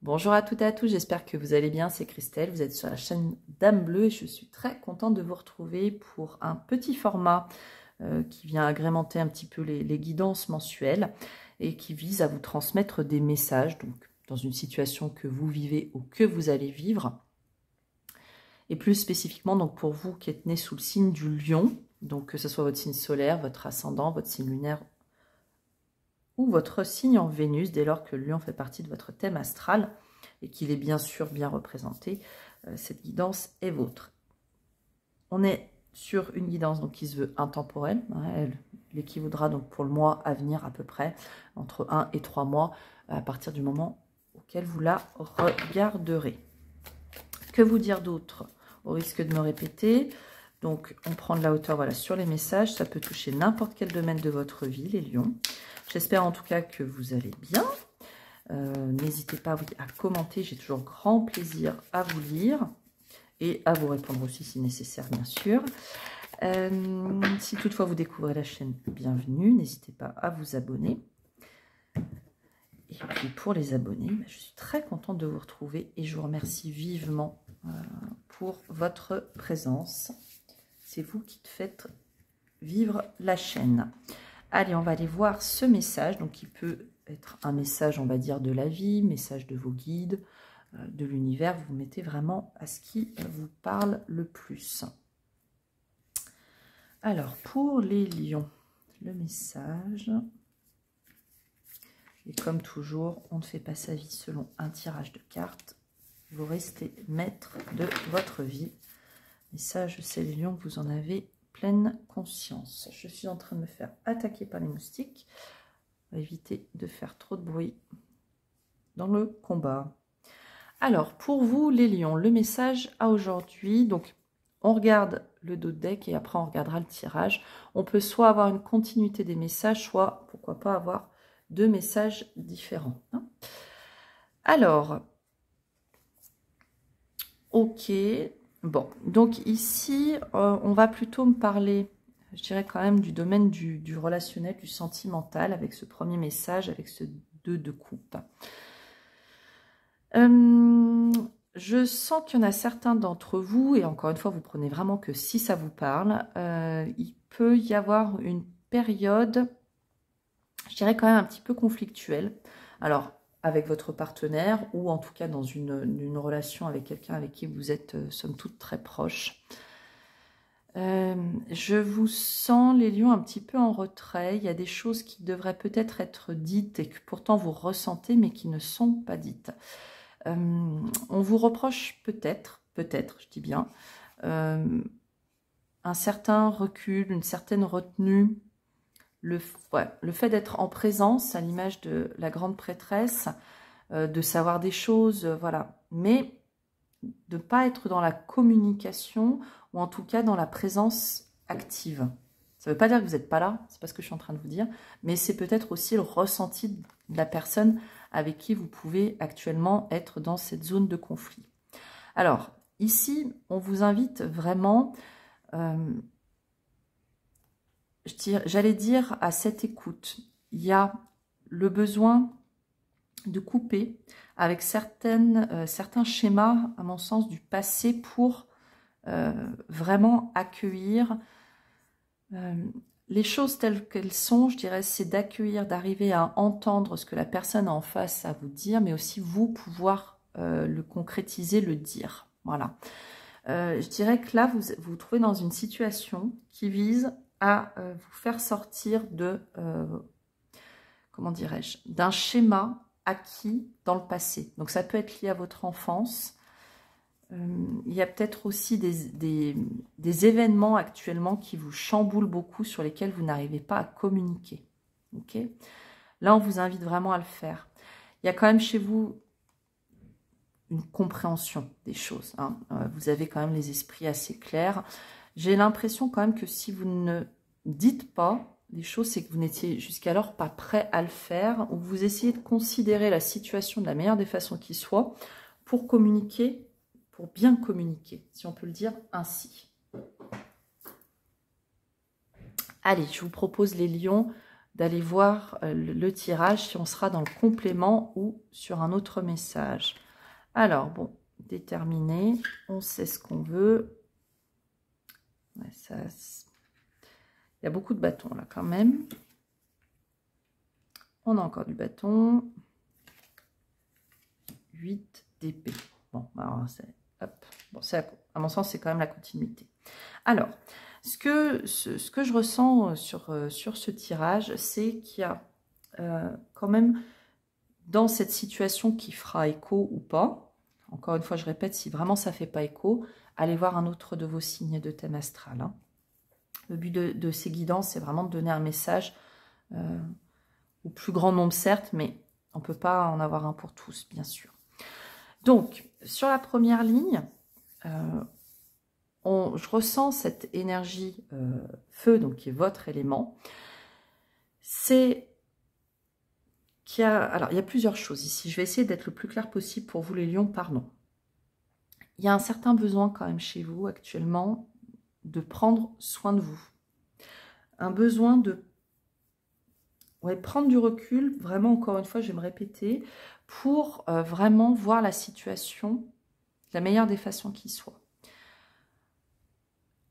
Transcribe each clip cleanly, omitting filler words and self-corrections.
Bonjour à toutes et à tous, j'espère que vous allez bien, c'est Christelle, vous êtes sur la chaîne Dame Bleue et je suis très contente de vous retrouver pour un petit format qui vient agrémenter un petit peu les guidances mensuelles et qui vise à vous transmettre des messages, donc dans une situation que vous vivez ou que vous allez vivre. Et plus spécifiquement donc pour vous qui êtes né sous le signe du lion, donc que ce soit votre signe solaire, votre ascendant, votre signe lunaire ou votre signe en Vénus, dès lors que le lion fait partie de votre thème astral et qu'il est bien sûr bien représenté, cette guidance est vôtre. On est sur une guidance donc, qui se veut intemporelle, hein, elle l'équivaudra donc pour le mois à venir à peu près, entre 1 et 3 mois, à partir du moment auquel vous la regarderez. Que vous dire d'autre, au risque de me répéter? Donc, on prend de la hauteur voilà, sur les messages. Ça peut toucher n'importe quel domaine de votre vie, les lions. J'espère en tout cas que vous allez bien. N'hésitez pas à commenter. J'ai toujours grand plaisir à vous lire et à vous répondre aussi si nécessaire, bien sûr. Si toutefois vous découvrez la chaîne, bienvenue. N'hésitez pas à vous abonner. Et puis pour les abonnés, je suis très contente de vous retrouver et je vous remercie vivement pour votre présence. C'est vous qui faites vivre la chaîne. Allez, on va aller voir ce message, donc qui peut être un message, on va dire, de la vie, message de vos guides, de l'univers. Vous vous mettez vraiment à ce qui vous parle le plus. Alors, pour les lions, le message... Et comme toujours, on ne fait pas sa vie selon un tirage de cartes. Vous restez maître de votre vie. Et ça, je sais les lions, vous en avez pleine conscience. Je suis en train de me faire attaquer par les moustiques. On va éviter de faire trop de bruit dans le combat. Alors, pour vous, les lions, le message à aujourd'hui. Donc, on regarde le dos de deck et après, on regardera le tirage. On peut soit avoir une continuité des messages, soit, pourquoi pas, avoir deux messages différents. Alors, ok. Bon, donc ici, on va plutôt me parler, je dirais quand même, du domaine du relationnel, du sentimental, avec ce premier message, avec ce 2 de coupe. Je sens qu'il y en a certains d'entre vous, et encore une fois, vous prenez vraiment que si ça vous parle, il peut y avoir une période, je dirais quand même un petit peu conflictuelle. Alors, avec votre partenaire ou en tout cas dans une relation avec quelqu'un avec qui vous êtes, somme toute, très proche. Je vous sens, les lions, un petit peu en retrait. Il y a des choses qui devraient peut-être être dites et que pourtant vous ressentez, mais qui ne sont pas dites. On vous reproche peut-être, je dis bien, un certain recul, une certaine retenue. Le fait d'être en présence, à l'image de la grande prêtresse, de savoir des choses, voilà. Mais de ne pas être dans la communication, ou en tout cas dans la présence active. Ça ne veut pas dire que vous n'êtes pas là, c'est pas ce que je suis en train de vous dire, mais c'est peut-être aussi le ressenti de la personne avec qui vous pouvez actuellement être dans cette zone de conflit. Alors, ici, on vous invite vraiment... j'allais dire à cette écoute, il y a le besoin de couper avec certains schémas, à mon sens, du passé pour vraiment accueillir les choses telles qu'elles sont. Je dirais, c'est d'accueillir, d'arriver à entendre ce que la personne en face a à vous dire, mais aussi vous pouvoir le concrétiser, le dire. Voilà. Je dirais que là, vous vous trouvez dans une situation qui vise à vous faire sortir de, comment dirais-je, d'un schéma acquis dans le passé. Donc ça peut être lié à votre enfance. Il y a peut-être aussi des événements actuellement qui vous chamboulent beaucoup, sur lesquels vous n'arrivez pas à communiquer. Okay, là, on vous invite vraiment à le faire. Il y a quand même chez vous une compréhension des choses. Hein. Vous avez quand même les esprits assez clairs. J'ai l'impression quand même que si vous ne dites pas les choses, c'est que vous n'étiez jusqu'alors pas prêt à le faire, ou vous essayez de considérer la situation de la meilleure des façons qui soit pour communiquer, pour bien communiquer, si on peut le dire ainsi. Allez, je vous propose les lions d'aller voir le tirage, si on sera dans le complément ou sur un autre message. Alors, bon, déterminé, on sait ce qu'on veut. Ouais, ça, il y a beaucoup de bâtons là quand même. On a encore du bâton. 8 d'épée. Bon, alors bon, à mon sens, c'est quand même la continuité. Alors, ce que je ressens sur ce tirage, c'est qu'il y a quand même, dans cette situation qui fera écho ou pas, encore une fois, je répète, si vraiment ça ne fait pas écho, allez voir un autre de vos signes de thème astral. Hein. Le but de ces guidances, c'est vraiment de donner un message au plus grand nombre, certes, mais on ne peut pas en avoir un pour tous, bien sûr. Donc, sur la première ligne, je ressens cette énergie feu, donc qui est votre élément. C'est qu'il y a... Alors, il y a plusieurs choses ici. Je vais essayer d'être le plus clair possible pour vous, les lions, pardon. Il y a un certain besoin quand même chez vous, actuellement, de prendre soin de vous. Un besoin de prendre du recul, vraiment, encore une fois, je vais me répéter, pour vraiment voir la situation de la meilleure des façons qui soit.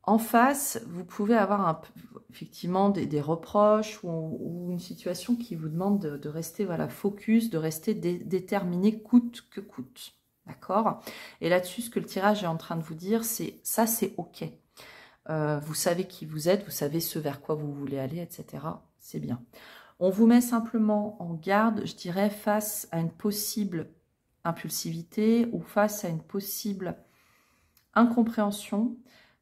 En face, vous pouvez avoir effectivement des reproches ou une situation qui vous demande de rester focus, de rester déterminé coûte que coûte. D'accord? Et là-dessus, ce que le tirage est en train de vous dire, c'est ça, c'est OK. Vous savez qui vous êtes, vous savez ce vers quoi vous voulez aller, etc. C'est bien. On vous met simplement en garde, je dirais, face à une possible impulsivité ou face à une possible incompréhension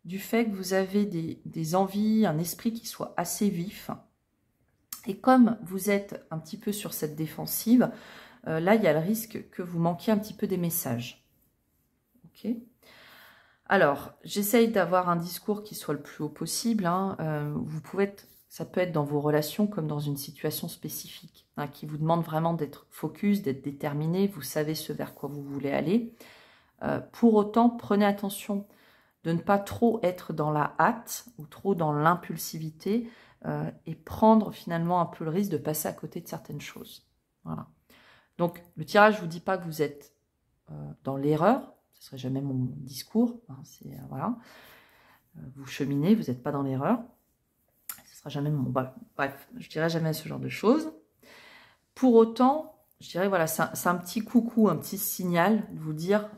du fait que vous avez des envies, un esprit qui soit assez vif. Et comme vous êtes un petit peu sur cette défensive, là, il y a le risque que vous manquiez un petit peu des messages. Ok ? Alors, j'essaye d'avoir un discours qui soit le plus haut possible. Hein. Vous pouvez être... Ça peut être dans vos relations comme dans une situation spécifique, hein, qui vous demande vraiment d'être focus, d'être déterminé, vous savez ce vers quoi vous voulez aller. Pour autant, prenez attention de ne pas trop être dans la hâte ou trop dans l'impulsivité et prendre finalement un peu le risque de passer à côté de certaines choses. Voilà. Donc, le tirage ne vous dit pas que vous êtes dans l'erreur, ce ne serait jamais mon discours, hein, voilà. Vous cheminez, vous n'êtes pas dans l'erreur. Jamais bref, je dirais jamais ce genre de choses. Pour autant, je dirais, voilà, c'est un petit coucou, un petit signal de vous dire,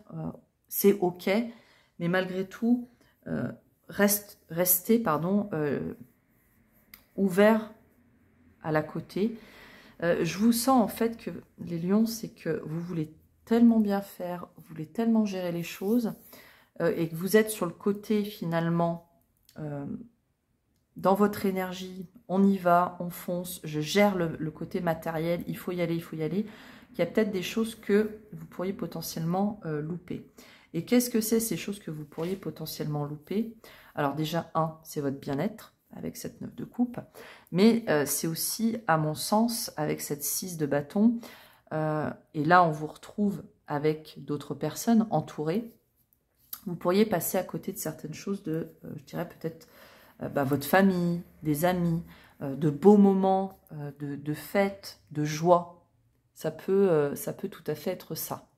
c'est OK, mais malgré tout, restez ouvert à la côté. Je vous sens en fait que les lions, c'est que vous voulez tellement bien faire, vous voulez tellement gérer les choses, et que vous êtes sur le côté finalement... dans votre énergie, on y va, on fonce, je gère le côté matériel, il faut y aller, il y a peut-être des choses que vous pourriez potentiellement louper. Et qu'est-ce que c'est ces choses que vous pourriez potentiellement louper? Alors déjà, c'est votre bien-être avec cette 9 de coupe, mais c'est aussi, à mon sens, avec cette 6 de bâton, et là on vous retrouve avec d'autres personnes entourées, vous pourriez passer à côté de certaines choses je dirais peut-être, votre famille, des amis, de beaux moments, de fêtes, de joie. Ça peut tout à fait être ça.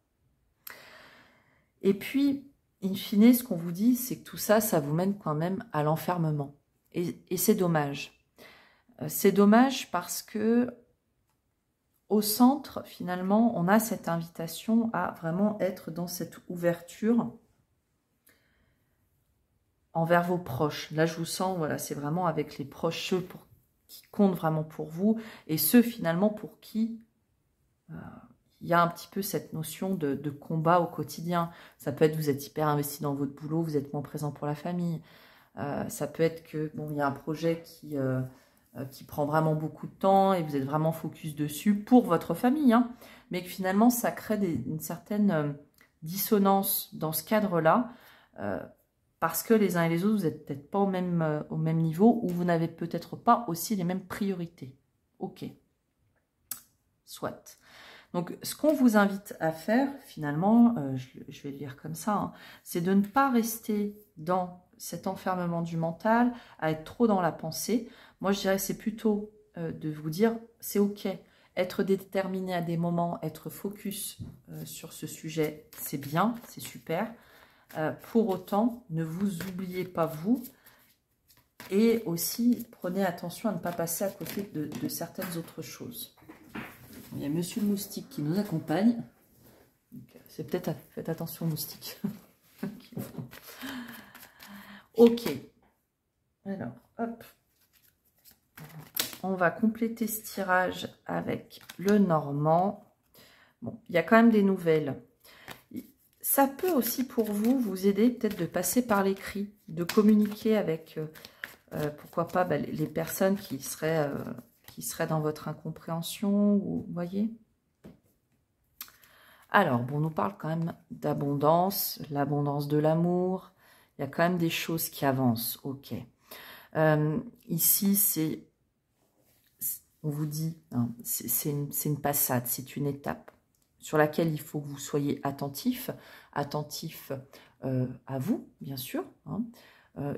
Et puis, in fine, ce qu'on vous dit, c'est que tout ça, ça vous mène quand même à l'enfermement. Et c'est dommage. C'est dommage parce que au centre, finalement, on a cette invitation à vraiment être dans cette ouverture envers vos proches. Là, je vous sens, voilà, c'est vraiment avec les proches, ceux qui comptent vraiment pour vous, et ceux finalement pour qui il y a un petit peu cette notion de combat au quotidien. Ça peut être, vous êtes hyper investi dans votre boulot, vous êtes moins présent pour la famille. Ça peut être que, bon, il y a un projet qui prend vraiment beaucoup de temps, et vous êtes vraiment focus dessus pour votre famille, hein, mais que finalement, ça crée une certaine dissonance dans ce cadre-là, parce que les uns et les autres, vous n'êtes peut-être pas au même niveau, ou vous n'avez peut-être pas aussi les mêmes priorités. Ok. Soit. Donc, ce qu'on vous invite à faire, finalement, je vais le lire comme ça, hein, c'est de ne pas rester dans cet enfermement du mental, à être trop dans la pensée. Moi, je dirais que c'est plutôt de vous dire c'est ok. Être déterminé à des moments, être focus sur ce sujet, c'est bien, c'est super. Pour autant, ne vous oubliez pas vous. Et aussi, prenez attention à ne pas passer à côté de certaines autres choses. Il y a Monsieur le Moustique qui nous accompagne. C'est peut-être... Faites attention aux moustiques. Ok. Alors, hop. On va compléter ce tirage avec le normand. Bon, il y a quand même des nouvelles. Ça peut aussi pour vous, vous aider peut-être de passer par l'écrit, de communiquer avec, pourquoi pas, les personnes qui seraient dans votre incompréhension, vous voyez. Alors, bon, on nous parle quand même d'abondance, l'abondance de l'amour. Il y a quand même des choses qui avancent, ok. Ici, on vous dit, hein, c'est une passade, c'est une étape sur laquelle il faut que vous soyez attentif à vous, bien sûr, hein,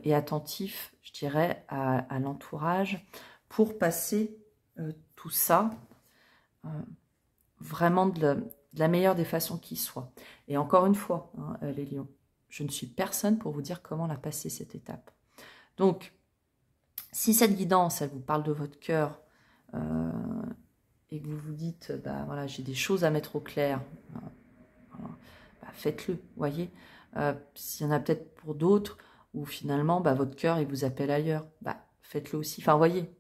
et attentif, je dirais, à l'entourage, pour passer tout ça vraiment de la meilleure des façons qui soit. Et encore une fois, hein, les lions, je ne suis personne pour vous dire comment la passer cette étape. Donc, si cette guidance, elle vous parle de votre cœur, et que vous vous dites, bah voilà, j'ai des choses à mettre au clair, bah, faites-le, voyez. S'il y en a peut-être pour d'autres, où finalement, bah, votre cœur, il vous appelle ailleurs, bah, faites-le aussi. Enfin, voyez,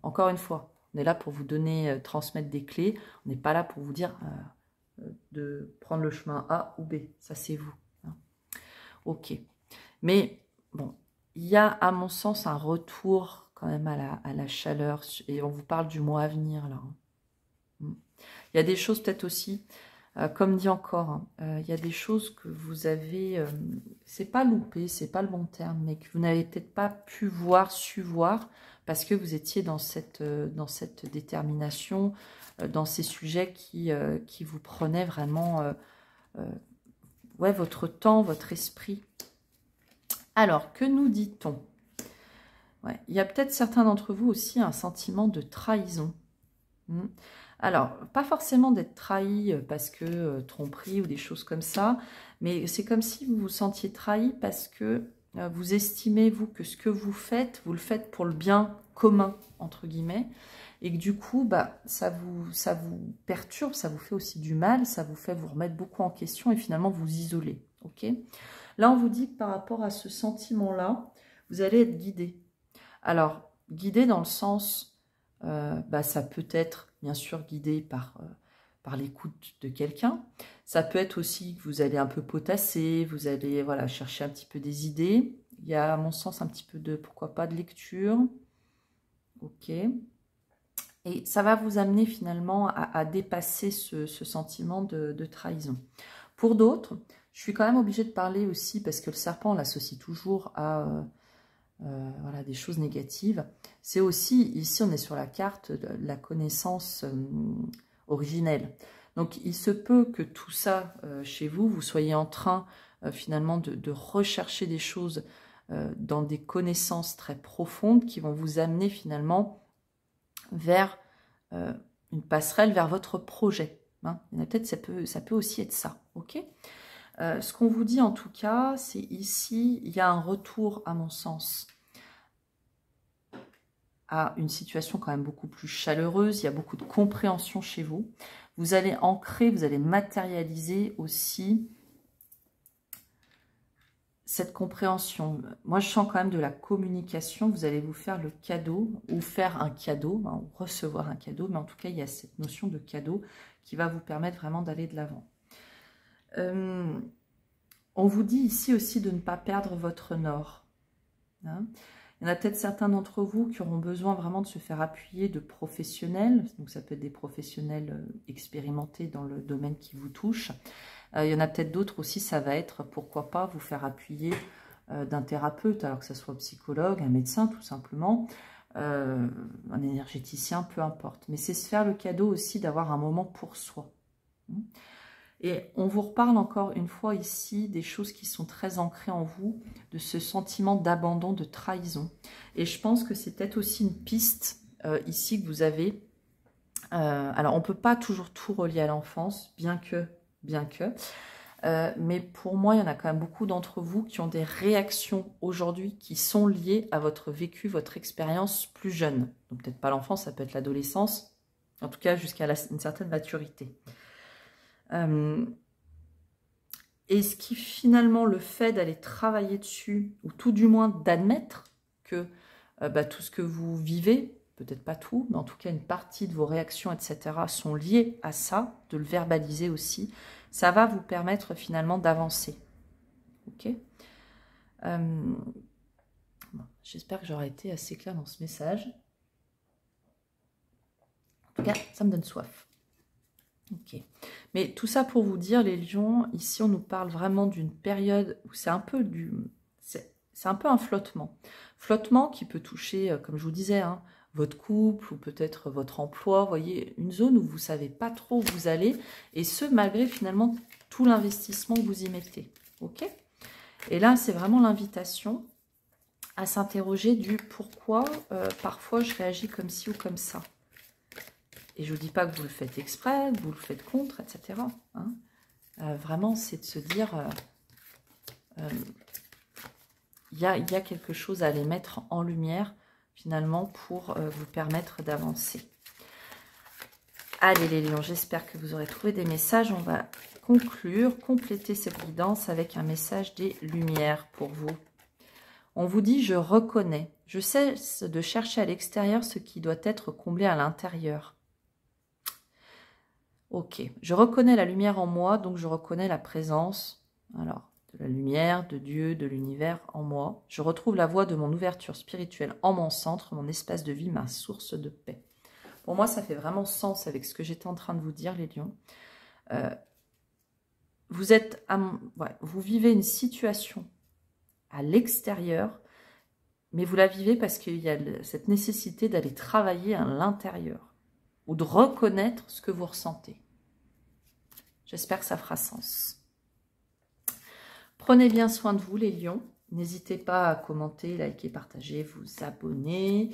encore une fois, on est là pour vous donner, transmettre des clés, on n'est pas là pour vous dire de prendre le chemin A ou B, ça c'est vous. Hein. Ok, mais bon, il y a à mon sens un retour quand même à la chaleur, et on vous parle du mois à venir là. Il y a des choses peut-être aussi, comme dit encore, hein, il y a des choses que vous avez, c'est pas loupé, c'est pas le bon terme, mais que vous n'avez peut-être pas pu voir, su voir, parce que vous étiez dans cette détermination, dans ces sujets qui vous prenaient vraiment ouais, votre temps, votre esprit. Alors, que nous dit-on? Ouais, il y a peut-être certains d'entre vous aussi un sentiment de trahison. Alors, pas forcément d'être trahi parce que tromperie ou des choses comme ça, mais c'est comme si vous vous sentiez trahi parce que vous estimez, vous, que ce que vous le faites pour le bien commun, entre guillemets, et que du coup, bah, ça vous perturbe, ça vous fait aussi du mal, ça vous fait vous remettre beaucoup en question et finalement vous isoler. Ok ? Là, on vous dit que par rapport à ce sentiment-là, vous allez être guidé. Alors, guidé dans le sens, bah, ça peut être bien sûr guidé par l'écoute de quelqu'un. Ça peut être aussi que vous allez un peu potasser, vous allez voilà, chercher un petit peu des idées. Il y a à mon sens un petit peu de, pourquoi pas, de lecture. Ok. Et ça va vous amener finalement à dépasser ce sentiment de trahison. Pour d'autres, je suis quand même obligée de parler aussi, parce que le serpent, on l'associe toujours à voilà, des choses négatives. C'est aussi, ici on est sur la carte de la connaissance originelle. Donc il se peut que tout ça, chez vous, vous soyez en train finalement de rechercher des choses dans des connaissances très profondes qui vont vous amener finalement vers une passerelle, vers votre projet. Hein. Il y en a peut-être, ça peut aussi être ça, ok ? Ce qu'on vous dit en tout cas, c'est ici, il y a un retour à mon sens à une situation quand même beaucoup plus chaleureuse, il y a beaucoup de compréhension chez vous. Vous allez ancrer, vous allez matérialiser aussi cette compréhension. Moi, je sens quand même de la communication, vous allez vous faire le cadeau, ou faire un cadeau, hein, ou recevoir un cadeau, mais en tout cas, il y a cette notion de cadeau qui va vous permettre vraiment d'aller de l'avant. On vous dit ici aussi de ne pas perdre votre nord. Hein. Il y en a peut-être certains d'entre vous qui auront besoin vraiment de se faire appuyer de professionnels. Donc, ça peut être des professionnels expérimentés dans le domaine qui vous touche. Il y en a peut-être d'autres aussi, ça va être, pourquoi pas, vous faire appuyer d'un thérapeute, alors que ce soit psychologue, un médecin tout simplement, un énergéticien, peu importe. Mais c'est se faire le cadeau aussi d'avoir un moment pour soi. Et on vous reparle encore une fois ici des choses qui sont très ancrées en vous, de ce sentiment d'abandon, de trahison. Et je pense que c'est peut-être aussi une piste ici que vous avez... alors, on ne peut pas toujours tout relier à l'enfance, bien que... mais pour moi, il y en a quand même beaucoup d'entre vous qui ont des réactions aujourd'hui qui sont liées à votre vécu, votre expérience plus jeune. Donc peut-être pas l'enfance, ça peut être l'adolescence, en tout cas jusqu'à une certaine maturité. Et ce qui finalement, le fait d'aller travailler dessus, ou tout du moins d'admettre que tout ce que vous vivez, peut-être pas tout, mais en tout cas une partie de vos réactions, etc., sont liées à ça, de le verbaliser aussi, ça va vous permettre finalement d'avancer. Ok. Bon, j'espère que j'aurai été assez claire dans ce message. En tout cas, ça me donne soif. Ok. Mais tout ça pour vous dire, les lions, ici on nous parle vraiment d'une période où c'est un peu c'est un peu un flottement. Flottement qui peut toucher, comme je vous disais, hein, votre couple ou peut-être votre emploi. Vous voyez, une zone où vous ne savez pas trop où vous allez. Et ce, malgré finalement tout l'investissement que vous y mettez. Ok. Et là, c'est vraiment l'invitation à s'interroger du pourquoi parfois je réagis comme ci ou comme ça. Et je ne vous dis pas que vous le faites exprès, que vous le faites contre, etc. Hein. Vraiment, c'est de se dire, y a quelque chose à aller mettre en lumière, finalement, pour vous permettre d'avancer. Allez les lions, j'espère que vous aurez trouvé des messages. On va conclure, compléter cette guidance avec un message des lumières pour vous. On vous dit, je reconnais, je cesse de chercher à l'extérieur ce qui doit être comblé à l'intérieur. Ok, je reconnais la lumière en moi, donc je reconnais la présence alors, de la lumière, de Dieu, de l'univers en moi. Je retrouve la voie de mon ouverture spirituelle en mon centre, mon espace de vie, ma source de paix. Pour moi, ça fait vraiment sens avec ce que j'étais en train de vous dire, les lions. Vous vivez une situation à l'extérieur, mais vous la vivez parce qu'il y a cette nécessité d'aller travailler à l'intérieur ou de reconnaître ce que vous ressentez. J'espère que ça fera sens. Prenez bien soin de vous, les lions. N'hésitez pas à commenter, liker, partager, vous abonner.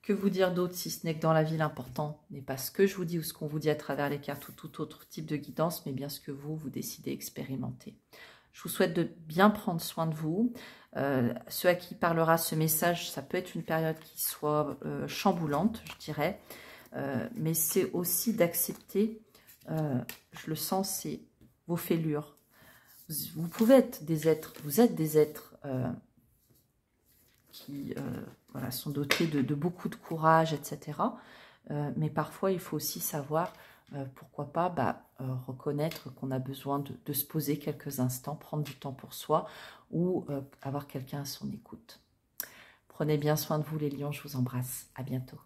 Que vous dire d'autre si ce n'est que dans la vie, l'important n'est pas ce que je vous dis ou ce qu'on vous dit à travers les cartes ou tout autre type de guidance, mais bien ce que vous décidez expérimenter. Je vous souhaite de bien prendre soin de vous. Ceux à qui parlera ce message, ça peut être une période qui soit chamboulante, je dirais. Mais c'est aussi d'accepter, je le sens, c'est vos fêlures. Vous pouvez être des êtres, vous êtes des êtres qui voilà, sont dotés de beaucoup de courage, etc. Mais parfois, il faut aussi savoir, pourquoi pas, reconnaître qu'on a besoin de se poser quelques instants, prendre du temps pour soi ou avoir quelqu'un à son écoute. Prenez bien soin de vous, les lions, je vous embrasse. À bientôt.